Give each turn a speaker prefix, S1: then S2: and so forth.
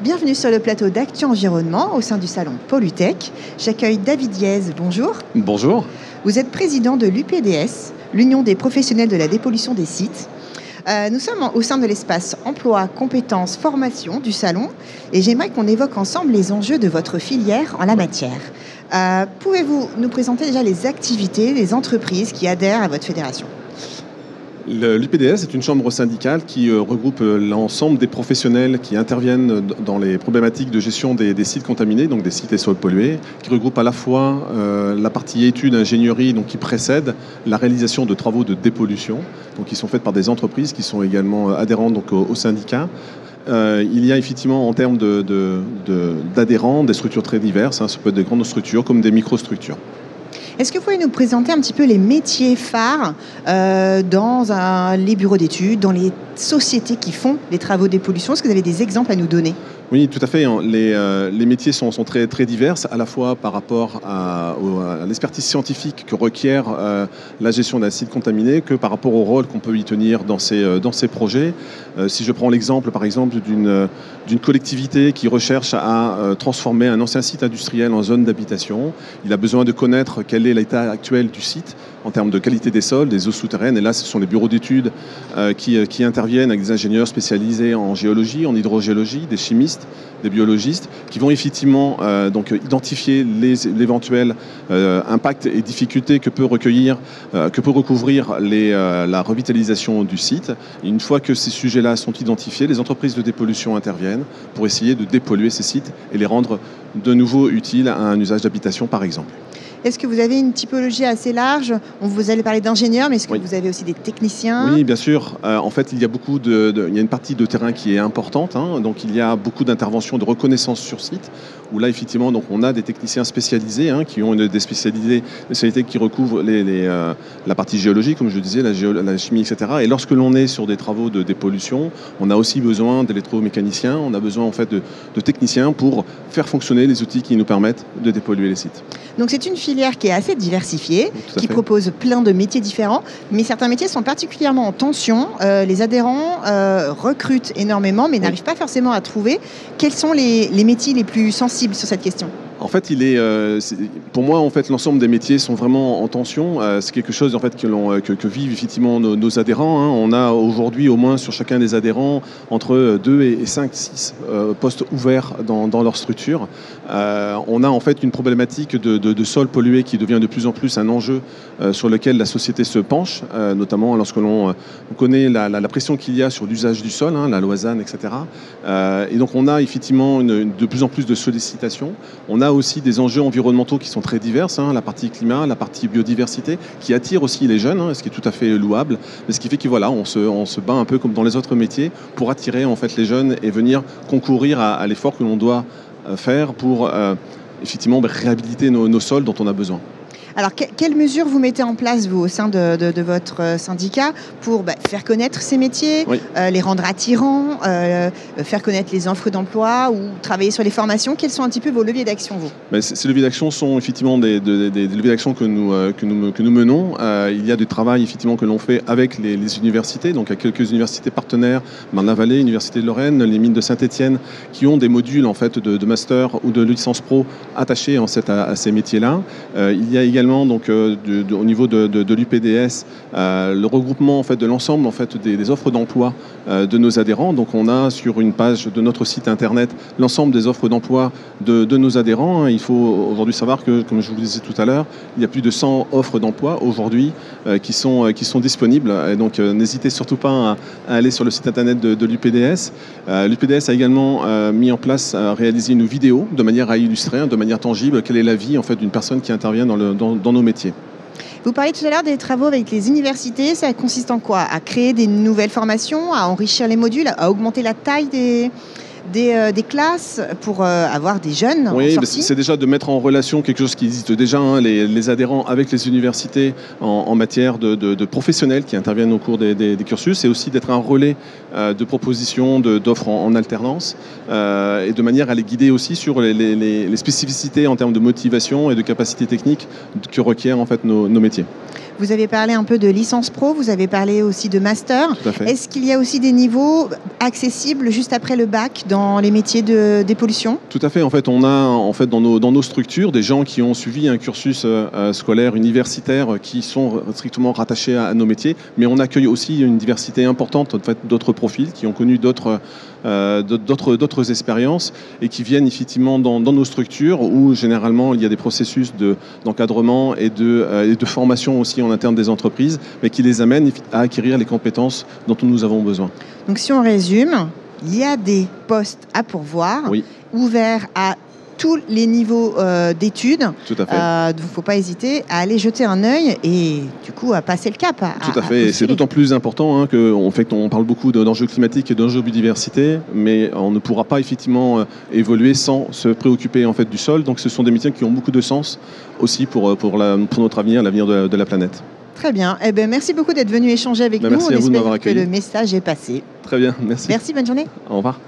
S1: Bienvenue sur le plateau d'Actu Environnement au sein du salon Pollutech. J'accueille David Diez, bonjour.
S2: Bonjour.
S1: Vous êtes président de l'UPDS, l'Union des professionnels de la dépollution des sites. Nous sommes au sein de l'espace emploi, compétences, formation du salon et j'aimerais qu'on évoque ensemble les enjeux de votre filière en la matière. Pouvez-vous nous présenter déjà les activités des entreprises qui adhèrent à votre fédération ?
S2: L'UPDS est une chambre syndicale qui regroupe l'ensemble des professionnels qui interviennent dans les problématiques de gestion des sites contaminés, donc des sites et sols pollués, qui regroupe à la fois la partie études, ingénierie, donc qui précède la réalisation de travaux de dépollution, donc qui sont faites par des entreprises qui sont également adhérentes donc, au syndicat. Il y a effectivement en termes d'adhérents des structures très diverses, ça peut être des grandes structures comme des microstructures.
S1: Est-ce que vous pouvez nous présenter un petit peu les métiers phares dans les bureaux d'études, dans les sociétés qui font les travaux de dépollution ? Est-ce que vous avez des exemples à nous donner ?
S2: Oui, tout à fait. Les métiers sont très, très divers, à la fois par rapport à l'expertise scientifique que requiert la gestion d'un site contaminé, que par rapport au rôle qu'on peut y tenir dans ces projets. Si je prends l'exemple, par exemple, d'une collectivité qui recherche à transformer un ancien site industriel en zone d'habitation, il a besoin de connaître quel est l'état actuel du site en termes de qualité des sols, des eaux souterraines. Et là, ce sont les bureaux d'études qui interviennent avec des ingénieurs spécialisés en géologie, en hydrogéologie, des chimistes, des biologistes, qui vont effectivement donc identifier l'éventuel impact et difficultés que peut recouvrir la revitalisation du site. Et une fois que ces sujets-là sont identifiés, les entreprises de dépollution interviennent pour essayer de dépolluer ces sites et les rendre de nouveau utiles à un usage d'habitation, par exemple.
S1: Est-ce que vous avez une typologie assez large ? Vous allez parler d'ingénieurs, mais est-ce que vous avez aussi des techniciens ?
S2: Oui, bien sûr. En fait, il y a il y a une partie de terrain qui est importante. Donc, il y a beaucoup d'interventions de reconnaissance sur site, où là, effectivement, donc, on a des techniciens spécialisés qui ont des spécialités qui recouvrent la partie géologique, comme je le disais, la chimie, etc. Et lorsque l'on est sur des travaux de dépollution, on a aussi besoin d'électromécaniciens, on a besoin en fait de techniciens pour faire fonctionner les outils qui nous permettent de dépolluer les sites.
S1: Donc, c'est une filière qui est assez diversifiée, qui propose plein de métiers différents, mais certains métiers sont particulièrement en tension. Les adhérents recrutent énormément, mais n'arrivent pas forcément à trouver. Quels sont les métiers les plus sensibles sur cette question ?
S2: En fait, pour moi, en fait, l'ensemble des métiers sont vraiment en tension. C'est quelque chose en fait, que vivent effectivement nos adhérents. On a aujourd'hui au moins sur chacun des adhérents entre 2 et 5, 6 postes ouverts dans leur structure. On a en fait une problématique de sol pollué qui devient de plus en plus un enjeu sur lequel la société se penche, notamment lorsque l'on connaît la pression qu'il y a sur l'usage du sol, la loi ZAN, etc. Et donc on a effectivement de plus en plus de sollicitations. On a aussi des enjeux environnementaux qui sont très divers, la partie climat, la partie biodiversité, qui attire aussi les jeunes, ce qui est tout à fait louable. Mais ce qui fait que voilà, on se bat un peu comme dans les autres métiers pour attirer en fait les jeunes et venir concourir à l'effort que l'on doit faire pour effectivement réhabiliter nos sols dont on a besoin.
S1: Alors, quelles mesures vous mettez en place, vous, au sein de votre syndicat, pour faire connaître ces métiers, les rendre attirants, faire connaître les offres d'emploi ou travailler sur les formations ? Quels sont un petit peu vos leviers d'action, vous ?
S2: Ces leviers d'action sont effectivement des leviers d'action que nous menons. Il y a du travail effectivement que l'on fait avec les universités, donc à quelques universités partenaires, Marne-la-Vallée, Université de Lorraine, les mines de Saint-Étienne, qui ont des modules en fait de master ou de licence pro attachés en fait, à ces métiers-là. Il y a également donc, au niveau de l'UPDS, le regroupement en fait, de l'ensemble en fait, des offres d'emploi de nos adhérents. Donc on a sur une page de notre site internet l'ensemble des offres d'emploi de nos adhérents. Il faut aujourd'hui savoir que, comme je vous le disais tout à l'heure, il y a plus de 100 offres d'emploi aujourd'hui qui sont disponibles. Et donc n'hésitez surtout pas à aller sur le site internet de l'UPDS. L'UPDS a également mis en place, réalisé une vidéo de manière à illustrer, de manière tangible, quelle est la vie en fait, d'une personne qui intervient dans nos métiers.
S1: Vous parliez tout à l'heure des travaux avec les universités. Ça consiste en quoi ? À créer des nouvelles formations, à enrichir les modules, à augmenter la taille des classes pour avoir des jeunes en sortie ?
S2: C'est déjà de mettre en relation quelque chose qui existe déjà, les adhérents avec les universités en matière de professionnels qui interviennent au cours des cursus, et aussi d'être un relais de propositions, d'offres en alternance, et de manière à les guider aussi sur les spécificités en termes de motivation et de capacité technique que requièrent en fait nos métiers.
S1: Vous avez parlé un peu de licence pro, vous avez parlé aussi de master.
S2: Tout à fait.
S1: Est-ce qu'il y a aussi des niveaux accessibles juste après le bac dans les métiers de dépollution?
S2: Tout à fait. En fait, on a dans nos structures des gens qui ont suivi un cursus scolaire universitaire qui sont strictement rattachés à nos métiers, mais on accueille aussi une diversité importante d'autres profils qui ont connu d'autres expériences et qui viennent effectivement dans nos structures où généralement il y a des processus d'encadrement et de formation aussi en interne des entreprises, mais qui les amènent à acquérir les compétences dont nous avons besoin.
S1: Donc si on résume, il y a des postes à pourvoir,
S2: oui,
S1: ouverts à tous les niveaux d'études.
S2: Tout à fait.
S1: Donc il ne faut pas hésiter à aller jeter un œil et du coup à passer le cap.
S2: Tout à fait. Et c'est d'autant plus important qu'on parle beaucoup d'enjeux climatiques et d'enjeux biodiversité, mais on ne pourra pas effectivement évoluer sans se préoccuper en fait du sol. Donc ce sont des métiers qui ont beaucoup de sens aussi pour notre avenir, l'avenir de la planète.
S1: Très bien. Eh ben, merci beaucoup d'être venu échanger avec nous.
S2: Merci à vous de m'avoir
S1: accueilli.
S2: accueilli.
S1: Que le message est passé.
S2: Très bien, merci.
S1: Merci, bonne journée.
S2: Au revoir.